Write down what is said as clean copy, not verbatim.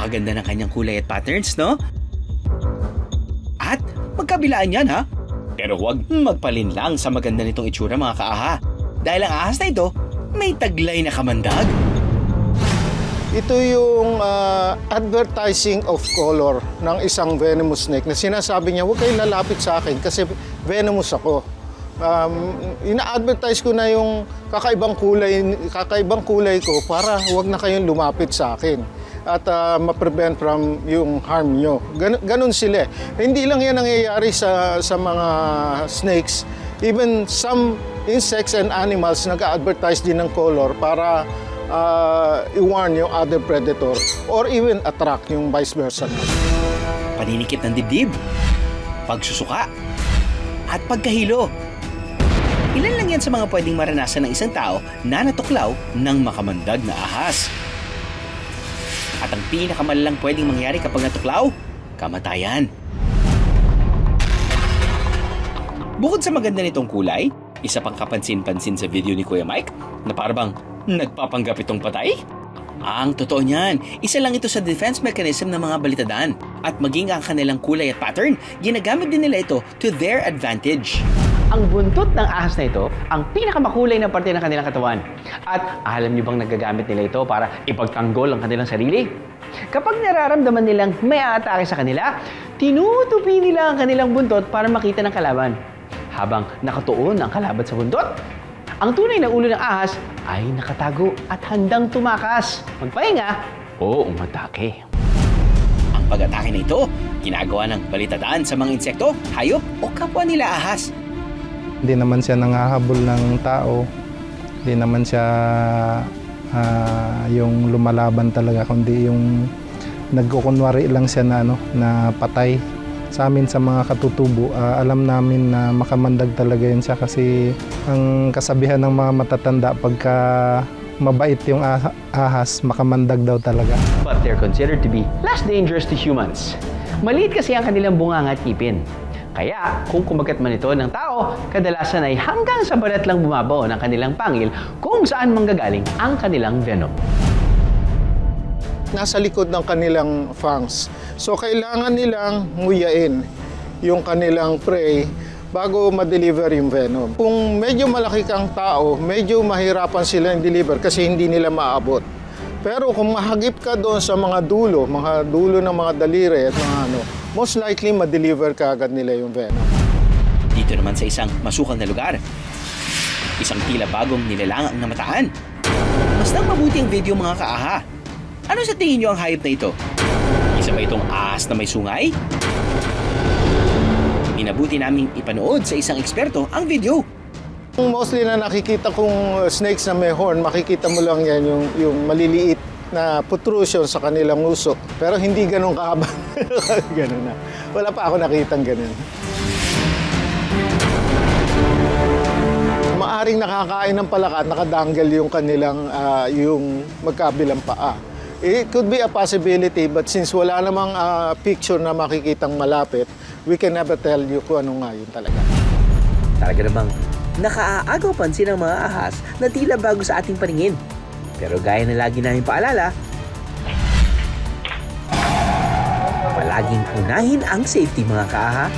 Napakaganda ng kanyang kulay at patterns, no? At magkabilaan yan, ha? Pero huwag magpalinlang sa maganda nitong itsura, mga kaaha. Dahil ang ahas na ito, may taglay na kamandag. Ito yung advertising of color ng isang venomous snake na sinasabi niya, huwag kayong lalapit sa akin kasi venomous ako. Ina-advertise ko na yung kakaibang kulay ko para huwag na kayong lumapit sa akin at ma-prevent from yung harm nyo. Ganun sila. Hindi lang yan nangyayari sa mga snakes. Even some insects and animals nag-advertise din ng color para i-warn yung other predator or even attract yung vice versa. Paninikip ng dibdib, pagsusuka, at pagkahilo. Ilan lang yan sa mga pwedeng maranasan ng isang tao na natuklaw ng makamandag na ahas. At ang pinakamalalang pwedeng mangyari kapag natuklaw, kamatayan. Bukod sa maganda nitong kulay, isa pang kapansin-pansin sa video ni Kuya Mike na parang nagpapanggap itong patay. Ang totoo niyan, isa lang ito sa defense mechanism ng mga balitadaan at maging ang kanilang kulay at pattern, ginagamit din nila ito to their advantage. Ang buntot ng ahas na ito ang pinakamakulay na parte ng kanilang katawan. At alam niyo bang nagagamit nila ito para ipagtanggol ang kanilang sarili? Kapag nararamdaman nilang may aatake sa kanila, tinutupi nila ang kanilang buntot para makita ng kalaban. Habang nakatuon ang kalaban sa buntot, ang tunay na ulo ng ahas ay nakatago at handang tumakas, magpahinga o umatake. Ang pag-atake na ito, ginagawa ng balitadaan sa mga insekto, hayop o kapwa nila ahas. Hindi naman siya nangahabol ng tao. Hindi naman siya yung lumalaban talaga, kundi yung nagkukunwari lang siya na, na patay. Sa amin sa mga katutubo, alam namin na makamandag talaga yun siya kasi ang kasabihan ng mga matatanda pagka mabait yung ahas, makamandag daw talaga. But they're considered to be less dangerous to humans. Maliit kasi ang kanilang bunganga at ipin. Kaya kung kumagat man ito ng tao, kadalasan ay hanggang sa balat lang bumabaw ng kanilang pangil kung saan manggagaling ang kanilang venom. Nasa likod ng kanilang fangs. So kailangan nilang nguyain yung kanilang prey bago ma-deliver yung venom. Kung medyo malaki kang tao, medyo mahirapan sila i-deliver kasi hindi nila maabot. Pero kung mahagip ka doon sa mga dulo ng mga daliri at mga most likely ma-deliver ka agad nila yung venom. Dito naman sa isang masukal na lugar, isang tila bagong nilalang ang namataan. Mas nang mabuti ang video, mga kaaha. Ano sa tingin nyo ang hayop na ito? Isa ba itong ahas na may sungay? Inabuti naming ipanood sa isang eksperto ang video. Mostly na nakikita kong snakes na may horn, makikita mo lang yan yung maliliit na protrusion sa kanilang uso. Pero hindi ganun kahaba. Ganun na. Wala pa ako nakitang ganun. Maaring nakakain ng palaka at nakadanggal yung kanilang yung magkabilang paa. It could be a possibility, but since wala namang picture na makikitang malapit, we can never tell you kung ano nga yun talaga. Talaga namang nakaaagaw pansin ng mga ahas na tila bago sa ating paningin. Pero gaya na lagi namin paalala, palaging unahin ang safety, mga kaaha.